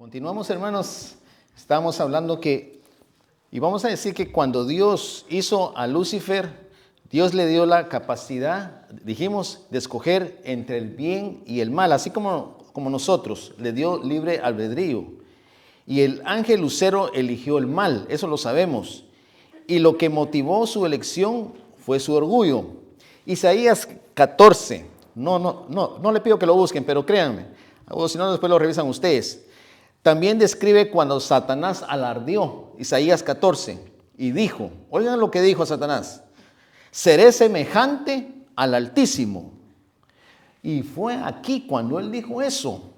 Continuamos, hermanos. Estamos hablando y vamos a decir que cuando Dios hizo a Lucifer, Dios le dio la capacidad, dijimos, de escoger entre el bien y el mal, así como nosotros, le dio libre albedrío. Y el ángel lucero eligió el mal, eso lo sabemos. Y lo que motivó su elección fue su orgullo. Isaías 14, no le pido que lo busquen, pero créanme, o si no después lo revisan ustedes. También describe cuando Satanás alardeó, Isaías 14, y dijo, oigan lo que dijo Satanás, seré semejante al Altísimo. Y fue aquí cuando él dijo eso,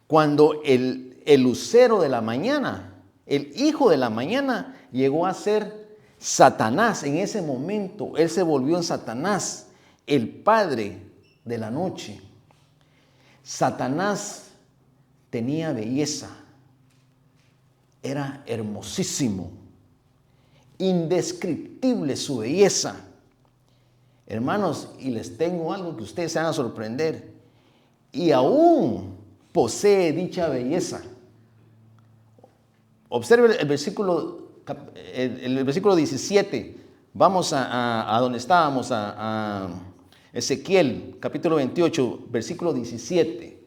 cuando el lucero de la mañana, el hijo de la mañana, llegó a ser Satanás. En ese momento él se volvió en Satanás, el padre de la noche. Satanás tenía belleza, era hermosísimo, indescriptible su belleza. Hermanos, y les tengo algo que ustedes se van a sorprender, y aún posee dicha belleza. Observe el versículo 17, vamos a donde estábamos, a Ezequiel, capítulo 28, versículo 17.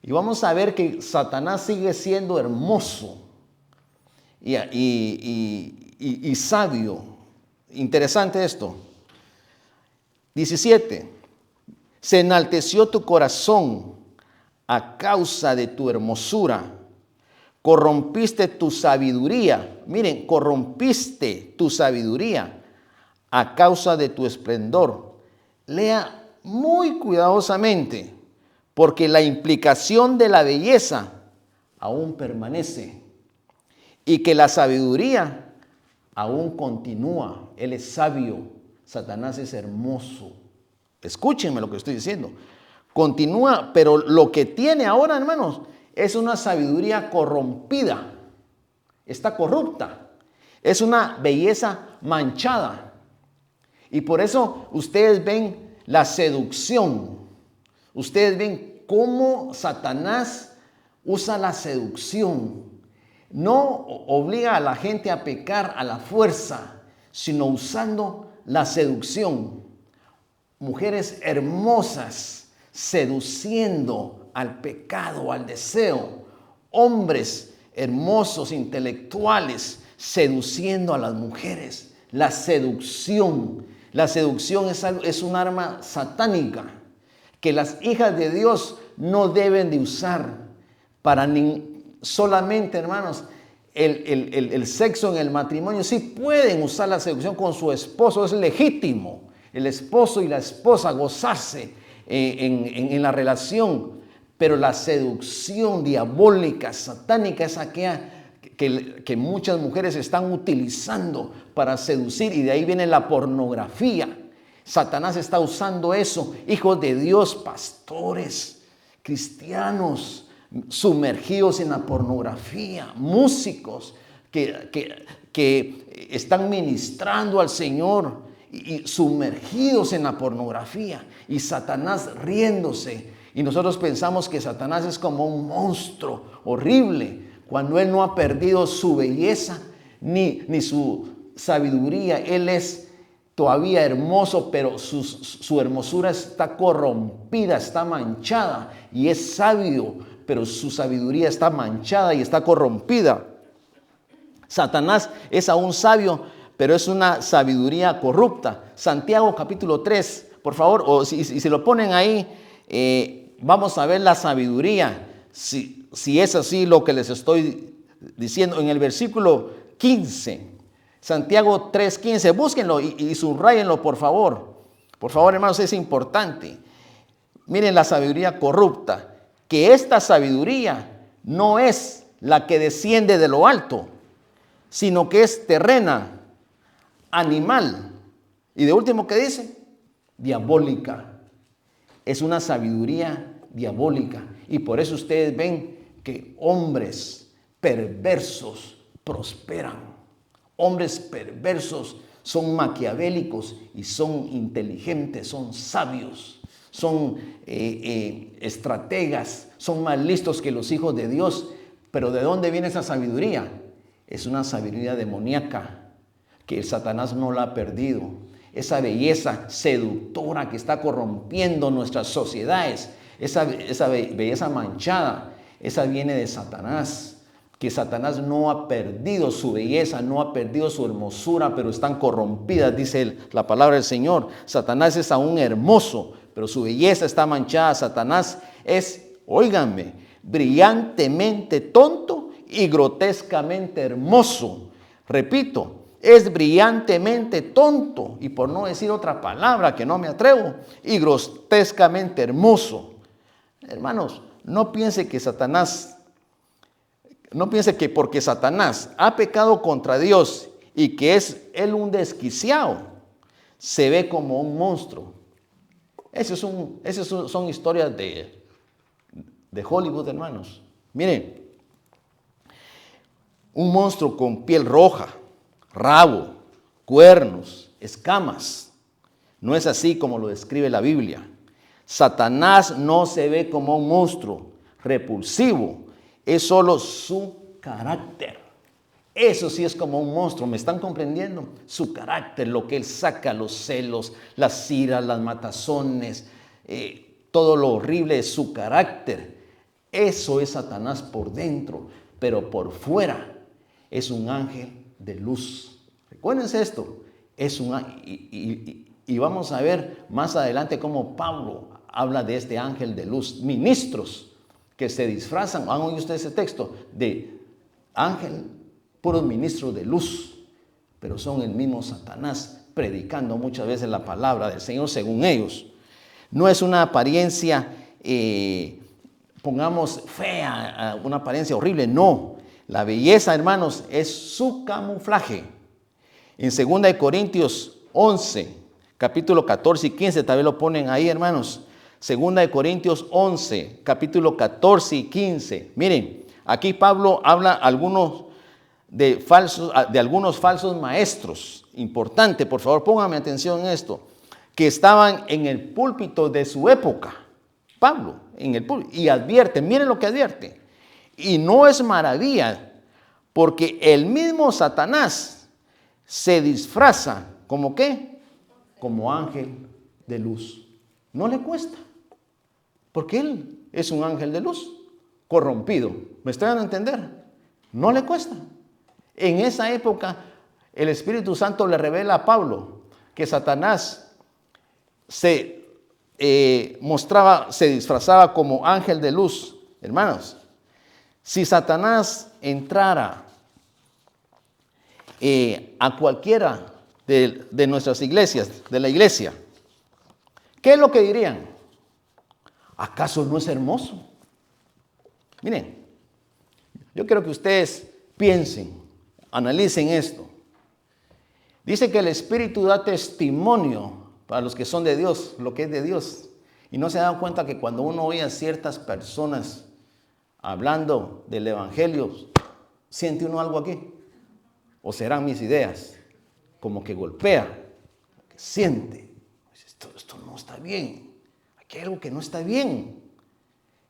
Y vamos a ver que Satanás sigue siendo hermoso y sabio. Interesante esto. 17. Se enalteció tu corazón a causa de tu hermosura. Corrompiste tu sabiduría. Miren, corrompiste tu sabiduría a causa de tu esplendor. Lea muy cuidadosamente, porque la implicación de la belleza aún permanece y que la sabiduría aún continúa. Él es sabio, Satanás es hermoso. Escúchenme lo que estoy diciendo. Continúa, pero lo que tiene ahora, hermanos, es una sabiduría corrompida. Está corrupta. Es una belleza manchada. Y por eso ustedes ven la seducción. Ustedes ven cómo Satanás usa la seducción. No obliga a la gente a pecar a la fuerza, sino usando la seducción. Mujeres hermosas seduciendo al pecado, al deseo. Hombres hermosos, intelectuales, seduciendo a las mujeres. La seducción. La seducción es un arma satánica que las hijas de Dios no deben de usar para solamente, hermanos, el sexo en el matrimonio. Sí pueden usar la seducción con su esposo, es legítimo. El esposo y la esposa gozarse en la relación, pero la seducción diabólica, satánica, es aquella que muchas mujeres están utilizando para seducir, y de ahí viene la pornografía. Satanás está usando eso. Hijos de Dios, pastores, cristianos, sumergidos en la pornografía, músicos que están ministrando al Señor y sumergidos en la pornografía, y Satanás riéndose. Y nosotros pensamos que Satanás es como un monstruo horrible, cuando él no ha perdido su belleza ni su sabiduría. Él es todavía hermoso, pero su hermosura está corrompida, está manchada, y es sabio, pero su sabiduría está manchada y está corrompida. Satanás es aún sabio, pero es una sabiduría corrupta. Santiago capítulo 3, por favor, o si se lo ponen ahí, vamos a ver la sabiduría, si es así lo que les estoy diciendo. En el versículo 15, Santiago 3:15, búsquenlo y subrayenlo, por favor. Por favor, hermanos, es importante. Miren la sabiduría corrupta, que esta sabiduría no es la que desciende de lo alto, sino que es terrena, animal. Y de último, ¿qué dice? Diabólica. Es una sabiduría diabólica. Y por eso ustedes ven que hombres perversos prosperan. Hombres perversos son maquiavélicos y son inteligentes, son sabios, son estrategas, son más listos que los hijos de Dios, Pero ¿de dónde viene esa sabiduría? Es una sabiduría demoníaca que el Satanás no la ha perdido. Esa belleza seductora que está corrompiendo nuestras sociedades, esa belleza manchada, esa viene de Satanás. Que Satanás no ha perdido su belleza, no ha perdido su hermosura, pero están corrompidas, dice la palabra del Señor. Satanás es aún hermoso, pero su belleza está manchada. Satanás es, óiganme, brillantemente tonto y grotescamente hermoso. Repito, es brillantemente tonto, y por no decir otra palabra que no me atrevo, y grotescamente hermoso. Hermanos, no piense que porque Satanás ha pecado contra Dios y que es él un desquiciado, se ve como un monstruo. Esas son historias de Hollywood, hermanos. Miren, un monstruo con piel roja, rabo, cuernos, escamas. No es así como lo describe la Biblia. Satanás no se ve como un monstruo repulsivo. Es solo su carácter. Eso sí es como un monstruo, ¿me están comprendiendo? Su carácter, lo que él saca, los celos, las iras, las matazones, todo lo horrible de su carácter. Eso es Satanás por dentro, pero por fuera es un ángel de luz. Recuérdense esto, es un ángel, y vamos a ver más adelante cómo Pablo habla de este ángel de luz, ministros que se disfrazan, ¿han oído ustedes ese texto? De ángel, puros ministros de luz, pero son el mismo Satanás predicando muchas veces la palabra del Señor según ellos. No es una apariencia, pongamos fea, una apariencia horrible, no. La belleza, hermanos, es su camuflaje. En 2 Corintios 11, capítulo 14 y 15, tal vez lo ponen ahí, hermanos. 2 Corintios 11, capítulo 14 y 15. Miren, aquí Pablo habla de algunos falsos maestros. Importante, por favor, pónganme atención en esto. Que estaban en el púlpito de su época. Pablo, en el púlpito. Y advierte, miren lo que advierte. Y no es maravilla, porque el mismo Satanás se disfraza, ¿como qué? Como ángel de luz. No le cuesta. Porque él es un ángel de luz, corrompido. ¿Me estoy dando a entender? No le cuesta. En esa época, el Espíritu Santo le revela a Pablo que Satanás se disfrazaba como ángel de luz. Hermanos, si Satanás entrara a cualquiera de nuestras iglesias, de la iglesia, ¿qué es lo que dirían? ¿Acaso no es hermoso? Miren, yo quiero que ustedes piensen, analicen esto. Dice que el Espíritu da testimonio para los que son de Dios, lo que es de Dios. Y no se dan cuenta que cuando uno oye a ciertas personas hablando del Evangelio, ¿siente uno algo aquí? ¿O serán mis ideas? Como que golpea, que siente. Esto no está bien. Aquí hay algo que no está bien.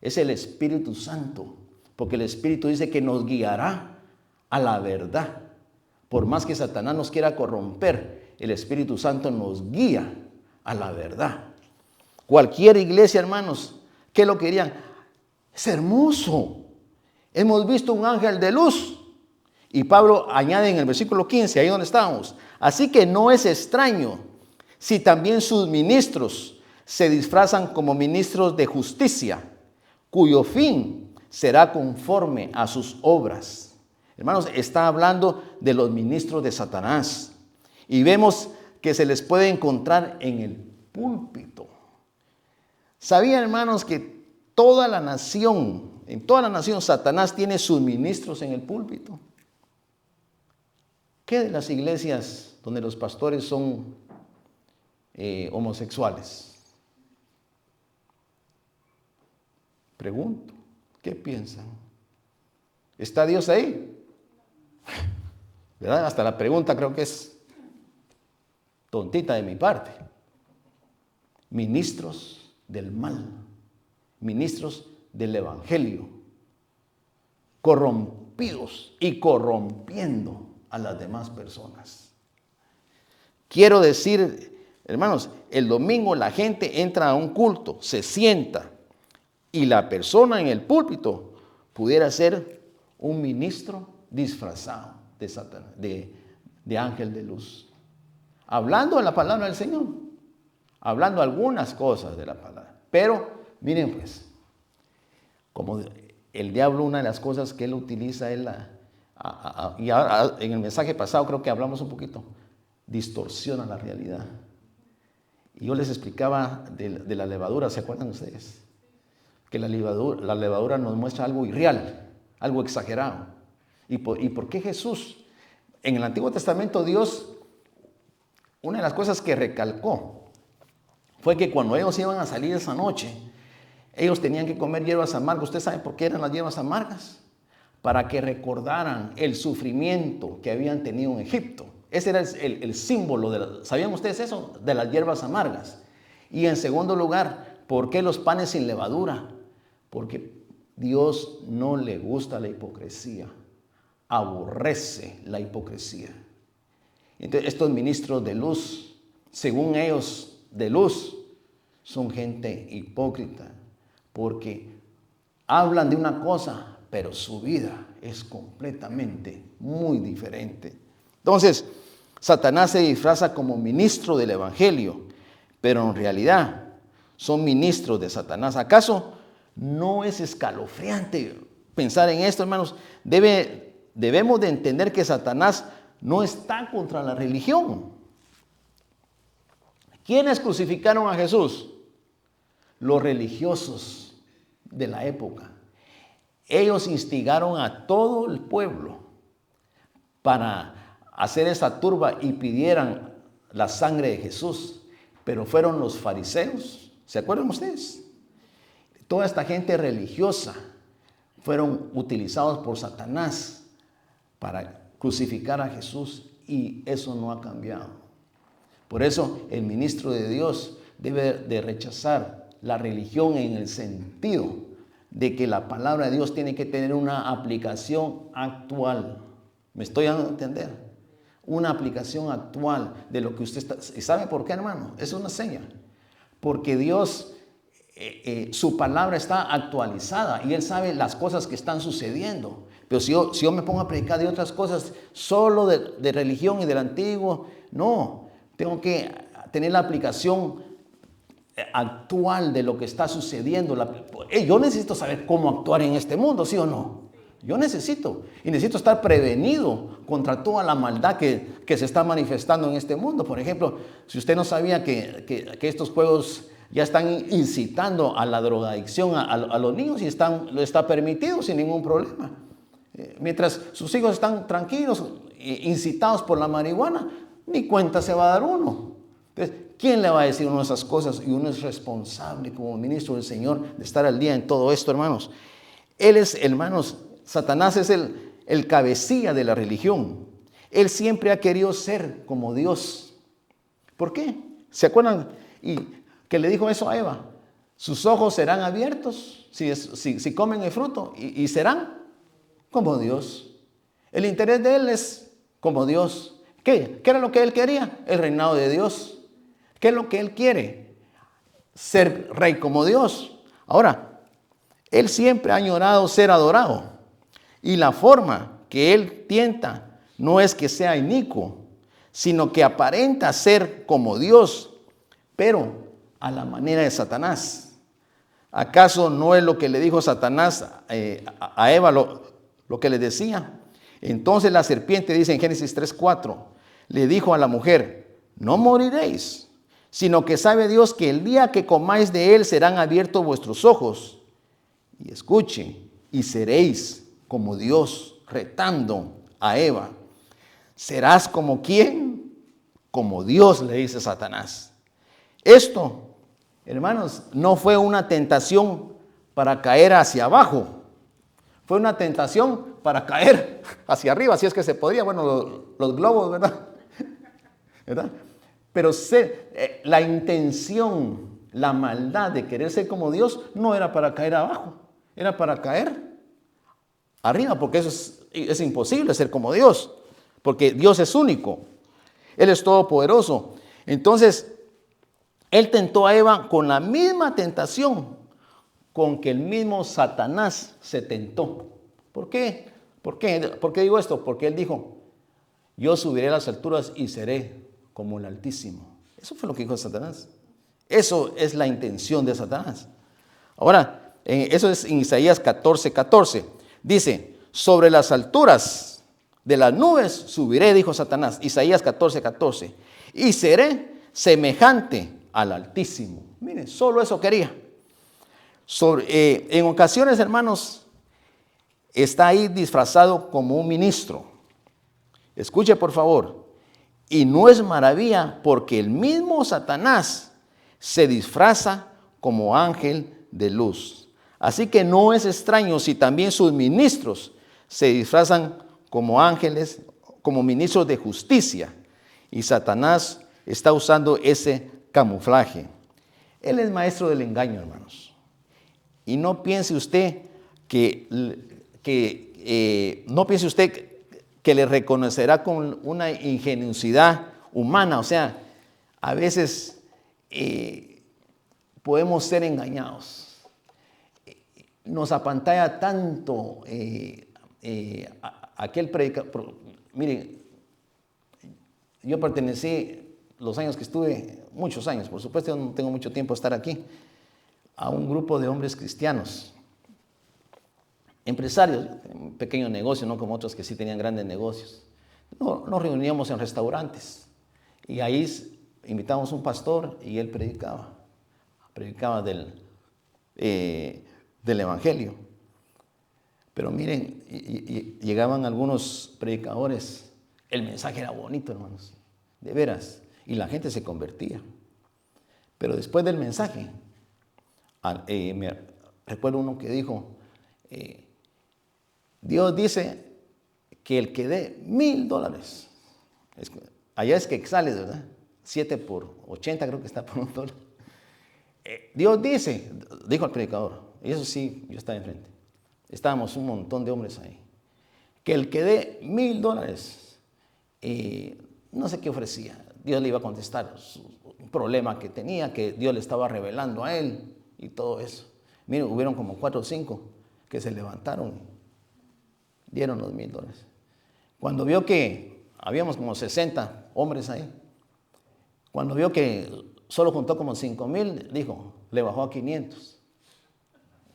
Es el Espíritu Santo, porque el Espíritu dice que nos guiará a la verdad. Por más que Satanás nos quiera corromper, el Espíritu Santo nos guía a la verdad. Cualquier iglesia, hermanos, ¿qué lo querían? Es hermoso. Hemos visto un ángel de luz. Y Pablo añade en el versículo 15, ahí donde estábamos. Así que no es extraño si también sus ministros se disfrazan como ministros de justicia, cuyo fin será conforme a sus obras. Hermanos, está hablando de los ministros de Satanás. Y vemos que se les puede encontrar en el púlpito. ¿Sabían, hermanos, que en toda la nación, Satanás tiene sus ministros en el púlpito? ¿Qué de las iglesias donde los pastores son homosexuales? Pregunto, ¿qué piensan? ¿Está Dios ahí? ¿Verdad? Hasta la pregunta creo que es tontita de mi parte. Ministros del mal, ministros del evangelio. corrompidos y corrompiendo a las demás personas. Quiero decir, hermanos, el domingo la gente entra a un culto, se sienta y la persona en el púlpito pudiera ser un ministro disfrazado de Satanás, de ángel de luz, hablando de la palabra del Señor, hablando algunas cosas de la palabra. Pero miren pues, como el diablo, una de las cosas que él utiliza es y ahora, en el mensaje pasado creo que hablamos un poquito, distorsiona la realidad. Y yo les explicaba de la levadura, ¿se acuerdan ustedes? Que la levadura nos muestra algo irreal, algo exagerado. ¿Y por qué Jesús? En el Antiguo Testamento Dios, una de las cosas que recalcó fue que cuando ellos iban a salir esa noche, ellos tenían que comer hierbas amargas. ¿Usted sabe por qué eran las hierbas amargas? Para que recordaran el sufrimiento que habían tenido en Egipto. Ese era el símbolo, ¿sabían ustedes eso? De las hierbas amargas. Y en segundo lugar, ¿por qué los panes sin levadura? Porque Dios no le gusta la hipocresía, aborrece la hipocresía. Entonces, estos ministros de luz, según ellos de luz, son gente hipócrita, porque hablan de una cosa, pero su vida es completamente muy diferente. Entonces, Satanás se disfraza como ministro del evangelio, pero en realidad son ministros de Satanás. ¿Acaso no es escalofriante pensar en esto, hermanos? Debemos de entender que Satanás no está contra la religión. ¿Quiénes crucificaron a Jesús? Los religiosos de la época. Ellos instigaron a todo el pueblo para hacer esa turba y pidieran la sangre de Jesús. Pero fueron los fariseos, ¿se acuerdan ustedes? Toda esta gente religiosa fueron utilizados por Satanás para crucificar a Jesús, y eso no ha cambiado. Por eso el ministro de Dios debe de rechazar la religión en el sentido de que la palabra de Dios tiene que tener una aplicación actual. ¿Me estoy dando a entender? Una aplicación actual de lo que usted está. ¿Y sabe por qué, hermano? Es una señal. Porque Dios, su palabra está actualizada y Él sabe las cosas que están sucediendo. Pero si yo me pongo a predicar de otras cosas, solo de religión y del antiguo, no. Tengo que tener la aplicación actual de lo que está sucediendo. Yo necesito saber cómo actuar en este mundo, ¿sí o no? Yo necesito estar prevenido contra toda la maldad que se está manifestando en este mundo. Por ejemplo, si usted no sabía que estos juegos ya están incitando a la drogadicción a los niños, y está permitido sin ningún problema. Mientras sus hijos están tranquilos, incitados por la marihuana, ni cuenta se va a dar uno. Entonces, ¿quién le va a decir uno de esas cosas? Y uno es responsable como ministro del Señor de estar al día en todo esto, hermanos. Él es, hermanos, Satanás es el cabecilla de la religión. Él siempre ha querido ser como Dios. ¿Por qué? ¿Se acuerdan? Y que le dijo eso a Eva. Sus ojos serán abiertos si comen el fruto y serán como Dios. El interés de él es como Dios. ¿Qué era lo que él quería? El reinado de Dios. ¿Qué es lo que él quiere? Ser rey como Dios. Ahora, él siempre ha añorado ser adorado. Y la forma que él tienta no es que sea inicuo, sino que aparenta ser como Dios, pero a la manera de Satanás. ¿Acaso no es lo que le dijo Satanás a Eva, lo que le decía? Entonces la serpiente, dice en Génesis 3:4, le dijo a la mujer: no moriréis, sino que sabe Dios que el día que comáis de él serán abiertos vuestros ojos. Y escuchen, y seréis como Dios, retando a Eva. ¿Serás como quién? Como Dios, le dice Satanás. Esto, hermanos, no fue una tentación para caer hacia abajo. Fue una tentación para caer hacia arriba, si es que se podía. Bueno, los globos, ¿verdad? ¿Verdad? Pero la intención, la maldad de querer ser como Dios no era para caer abajo, era para caer arriba, porque eso es imposible ser como Dios, porque Dios es único, Él es todopoderoso. Entonces, Él tentó a Eva con la misma tentación con que el mismo Satanás se tentó. ¿Por qué? ¿Por qué digo esto? Porque Él dijo, yo subiré a las alturas y seré como el Altísimo. Eso fue lo que dijo Satanás. Eso es la intención de Satanás. Ahora, eso es en Isaías 14:14. Dice, sobre las alturas de las nubes subiré, dijo Satanás. Isaías 14:14. Y seré semejante al Altísimo. Miren, solo eso quería. En ocasiones, hermanos, está ahí disfrazado como un ministro. Escuche, por favor. Y no es maravilla porque el mismo Satanás se disfraza como ángel de luz. Así que no es extraño si también sus ministros se disfrazan como ángeles, como ministros de justicia. Y Satanás está usando ese camuflaje. Él es maestro del engaño, hermanos. Y no piense usted que le reconocerá con una ingenuidad humana. O sea, a veces podemos ser engañados. Nos apantalla tanto aquel predicador. Miren, yo pertenecí, los años que estuve, muchos años, por supuesto, yo no tengo mucho tiempo de estar aquí, a un grupo de hombres cristianos, empresarios, un pequeño negocio, no como otros que sí tenían grandes negocios. Nos reuníamos en restaurantes y ahí invitábamos a un pastor y él predicaba del Evangelio. Pero miren, llegaban algunos predicadores, el mensaje era bonito, hermanos, de veras, y la gente se convertía. Pero después del mensaje, me recuerdo uno que dijo, Dios dice que el que dé $1,000, allá es que sale, ¿verdad? 7 por 80 creo que está por $1. Dios dice, dijo el predicador, y eso sí, yo estaba enfrente, estábamos un montón de hombres ahí, que el que dé $1,000, no sé qué ofrecía, Dios le iba a contestar un problema que tenía, que Dios le estaba revelando a él y todo eso. Miren, hubieron como 4 o 5 que se levantaron, dieron los $1,000. Cuando vio que habíamos como 60 hombres ahí, cuando vio que solo juntó como 5,000, dijo, le bajó a 500,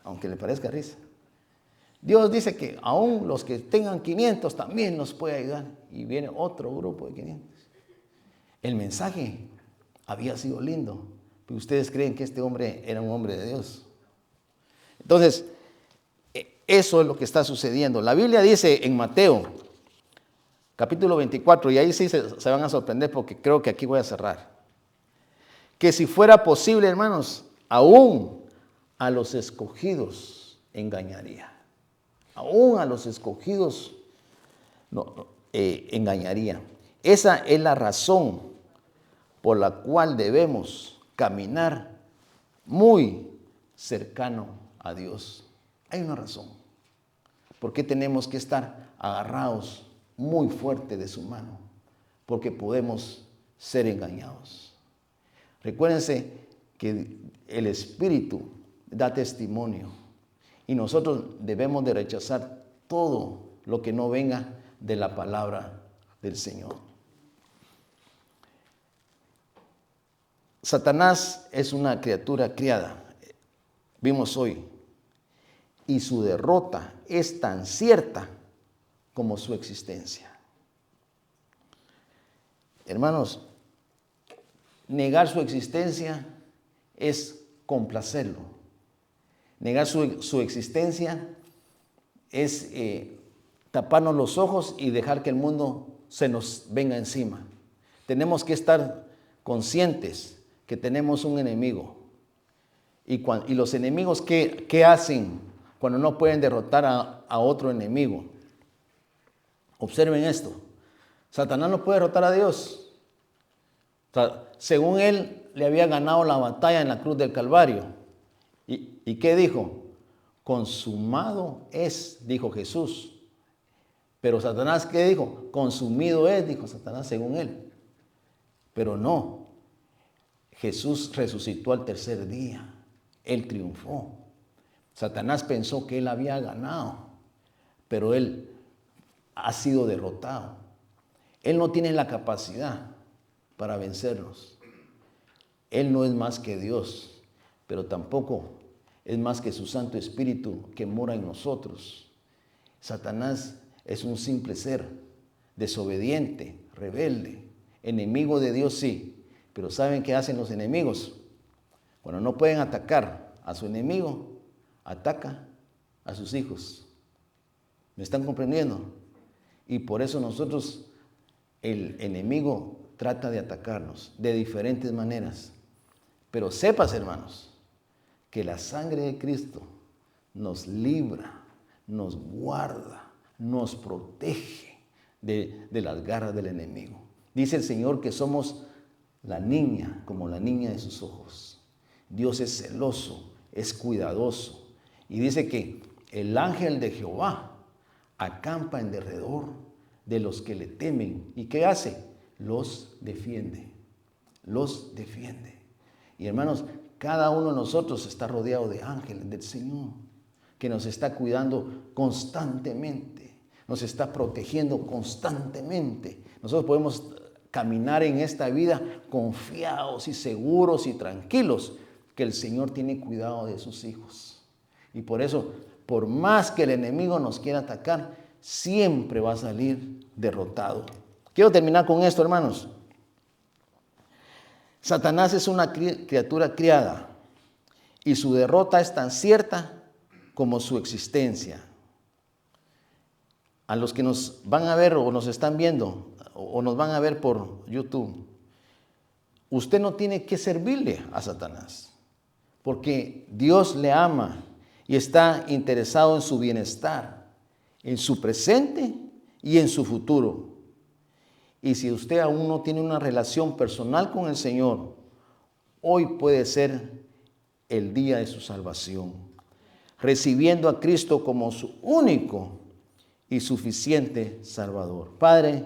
aunque le parezca risa. Dios dice que aún los que tengan 500 también nos puede ayudar. Y viene otro grupo de 500. El mensaje había sido lindo, pero ustedes creen que este hombre era un hombre de Dios. Entonces, eso es lo que está sucediendo. La Biblia dice en Mateo, capítulo 24, y ahí sí se van a sorprender porque creo que aquí voy a cerrar, que si fuera posible, hermanos, aún a los escogidos engañaría. Aún a los escogidos engañaría. Esa es la razón por la cual debemos caminar muy cercano a Dios. Hay una razón. ¿Por qué tenemos que estar agarrados muy fuerte de su mano? Porque podemos ser engañados. Recuérdense que el Espíritu da testimonio y nosotros debemos de rechazar todo lo que no venga de la palabra del Señor. Satanás es una criatura criada, vimos hoy, y su derrota es tan cierta como su existencia. Hermanos, negar su existencia es complacerlo. Negar su existencia es taparnos los ojos y dejar que el mundo se nos venga encima. Tenemos que estar conscientes que tenemos un enemigo. Y los enemigos, ¿qué hacen cuando no pueden derrotar a otro enemigo? Observen esto. Satanás no puede derrotar a Dios. Según él, le había ganado la batalla en la cruz del Calvario. ¿Y qué dijo? consumado es, dijo Jesús. Pero Satanás, ¿qué dijo? Consumido es, dijo Satanás según él. Pero no, Jesús resucitó al tercer día. Él triunfó. Satanás pensó que él había ganado, pero él ha sido derrotado. Él no tiene la capacidad para vencernos. Él no es más que Dios, pero tampoco es más que su Santo Espíritu que mora en nosotros. Satanás es un simple ser, desobediente, rebelde, enemigo de Dios, sí. Pero ¿saben qué hacen los enemigos? Cuando no pueden atacar a su enemigo, ataca a sus hijos. ¿Me están comprendiendo? Y por eso nosotros, el enemigo trata de atacarnos de diferentes maneras. Pero sepas, hermanos, que la sangre de Cristo nos libra, nos guarda, nos protege de las garras del enemigo. Dice el Señor que somos la niña, como la niña de sus ojos. Dios es celoso, es cuidadoso. Y dice que el ángel de Jehová acampa en derredor de los que le temen. ¿Y qué hace? Los defiende. Los defiende. Y hermanos, cada uno de nosotros está rodeado de ángeles del Señor, que nos está cuidando constantemente, nos está protegiendo constantemente. Nosotros podemos caminar en esta vida confiados y seguros y tranquilos, que el Señor tiene cuidado de sus hijos. Y por eso, por más que el enemigo nos quiera atacar, siempre va a salir derrotado. Quiero terminar con esto, hermanos. Satanás es una criatura criada y su derrota es tan cierta como su existencia. A los que nos van a ver o nos están viendo o nos van a ver por YouTube, usted no tiene que servirle a Satanás, porque Dios le ama y está interesado en su bienestar, en su presente y en su futuro. Y si usted aún no tiene una relación personal con el Señor, hoy puede ser el día de su salvación, recibiendo a Cristo como su único y suficiente Salvador. Padre,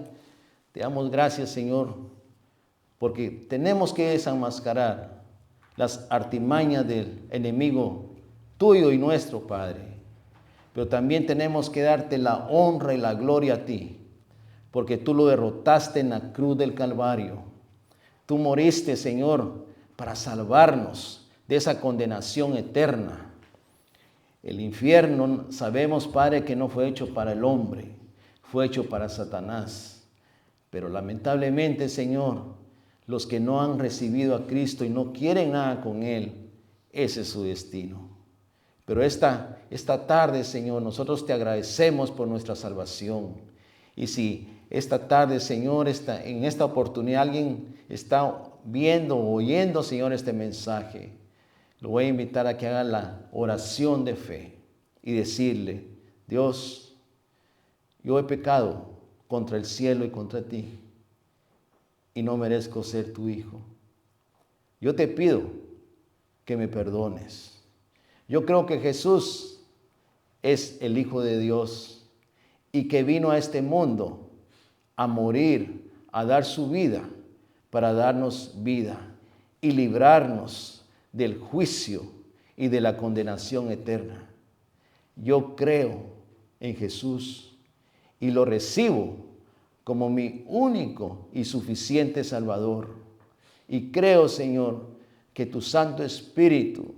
te damos gracias, Señor, porque tenemos que desenmascarar las artimañas del enemigo tuyo y nuestro, Padre. Pero también tenemos que darte la honra y la gloria a ti, porque tú lo derrotaste en la cruz del Calvario. Tú moriste, Señor, para salvarnos de esa condenación eterna. El infierno, sabemos, Padre, que no fue hecho para el hombre, fue hecho para Satanás. Pero lamentablemente, Señor, los que no han recibido a Cristo y no quieren nada con Él, ese es su destino. Pero esta tarde, Señor, nosotros te agradecemos por nuestra salvación. Y si esta tarde, Señor, en esta oportunidad alguien está viendo o oyendo, Señor, este mensaje, lo voy a invitar a que haga la oración de fe y decirle: Dios, yo he pecado contra el cielo y contra ti y no merezco ser tu hijo. Yo te pido que me perdones. Yo creo que Jesús es el Hijo de Dios y que vino a este mundo a morir, a dar su vida para darnos vida y librarnos del juicio y de la condenación eterna. Yo creo en Jesús y lo recibo como mi único y suficiente Salvador. Y creo, Señor, que tu Santo Espíritu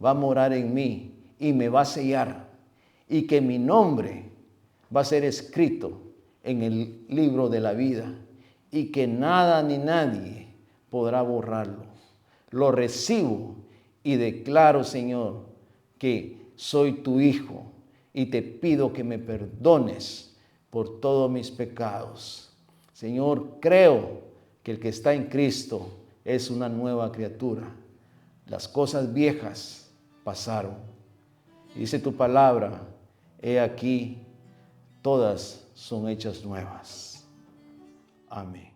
va a morar en mí y me va a sellar, y que mi nombre va a ser escrito en el libro de la vida y que nada ni nadie podrá borrarlo. Lo recibo y declaro, Señor, que soy tu hijo y te pido que me perdones por todos mis pecados. Señor, creo que el que está en Cristo es una nueva criatura. Las cosas viejas pasaron. Dice tu palabra: he aquí, todas son hechas nuevas. Amén.